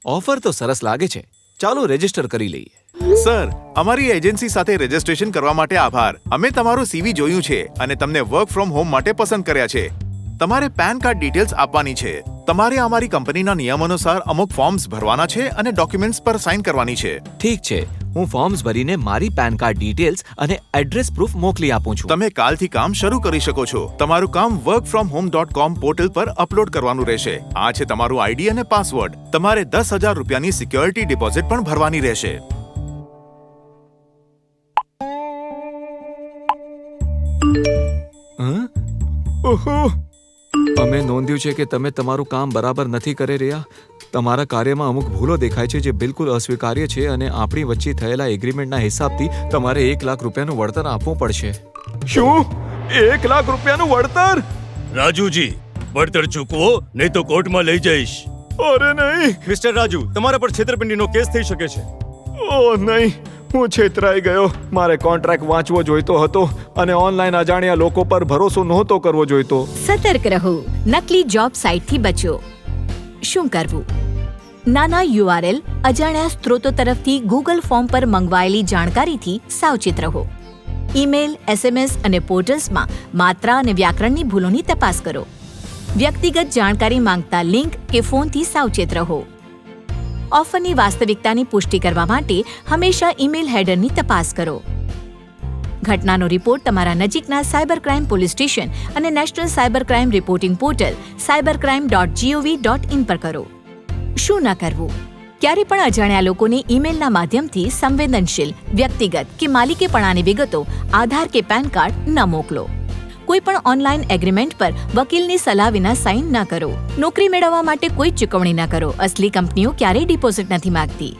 Offer તો સરસ લાગે છે. ચાલો રજીસ્ટર કરી લઈએ. સર, અમારી એજન્સી સાથે રજીસ્ટ્રેશન કરવા માટે આભાર. અમે તમારું સીવી જોયું છે અને તમને વર્ક ફ્રોમ હોમ માટે પસંદ કર્યા છે. તમારે પેન કાર્ડ ડિટેલ્સ આપવાની છે. તમારે અમારી કંપનીના નિયમ અનુસાર અમુક ફોર્મ્સ ભરવાના છે અને ડોક્યુમેન્ટ્સ પર સાઇન કરવાની છે. ઠીક છે, હું ફોર્મ્સ ભરીને મારી પેન કાર્ડ ડિટેલ્સ અને એડ્રેસ પ્રૂફ મોકલી આપું છું. તમે કાલથી કામ શરૂ કરી શકો છો. તમારું કામ workfromhome.com પોર્ટલ પર અપલોડ કરવાનું રહેશે. આ છે તમારું આઈડી અને પાસવર્ડ. તમારે 10,000 રૂપિયાની સિક્યોરિટી ડિપોઝિટ પણ ભરવાની રહેશે. ઓહો, અમે નોંધ્યું છે કે તમે તમારું કામ બરાબર નથી કરી રહ્યા. તમારા કાર્યમાં અમુક ભૂલો દેખાય છે જે બિલકુલ અસ્વીકાર્ય છે અને આપણી વચ્ચે થયેલા એગ્રીમેન્ટના હિસાબથી તમારે 1 લાખ રૂપિયાનું વળતર આપવું પડશે. શું? 1 લાખ રૂપિયાનું વળતર? રાજુજી, વળતર ચૂકવો નહીં તો કોર્ટમાં લઈ જઈશ. અરે નહીં! મિસ્ટર રાજુ, તમારા પર છેતરપિંડીનો કેસ થઈ શકે છે. ઓ નહીં, હું છેતરાઈ ગયો. મારે કોન્ટ્રાક્ટ વાંચવો જોઈતો હતો અને ઓનલાઈન અજાણ્યા લોકો પર ભરોસો નહોતો કરવો જોઈતો. સતર્ક રહો, નકલી જોબ સાઇટથી બચો. શું કરવું? નાના યુઆરએલ, અજાણ્યા સ્ત્રોતો તરફથી ગૂગલ ફોર્મ પર મંગવાયેલી જાણકારીથી સાવચેત રહો. ઈમેલ, એસએમએસ અને પોર્ટલ્સમાં માત્રા અને વ્યાકરણની ભૂલોની તપાસ કરો. વ્યક્તિગત જાણકારી માંગતા લિંક કે ફોનથી સાવચેત રહો. ઓફરની વાસ્તવિકતાની પુષ્ટિ કરવા માટે હંમેશા ઈમેલ હેડરની તપાસ કરો. ઘટનાનો રિપોર્ટ તમારા નજીકના સાયબર ક્રાઇમ પોલીસ સ્ટેશન અને national cyber crime reporting portal cybercrime.gov.in પર કરો. શું ન કરવું? ક્યારે પણ અજાણ્યા લોકોને ઈમેલના માધ્યમથી સંવેદનશીલ, વ્યક્તિગત કે માલિકીપણાની વિગતો, આધાર કે પેન કાર્ડ ન મોકલો. કોઈ પણ ઓનલાઈન એગ્રીમેન્ટ પર વકીલની સલાહ વિના સાઇન ન કરો. નોકરી મેળવવા માટે કોઈ ચૂકવણી ન કરો. અસલી કંપનીઓ ક્યારેય ડિપોઝિટ નથી માંગતી.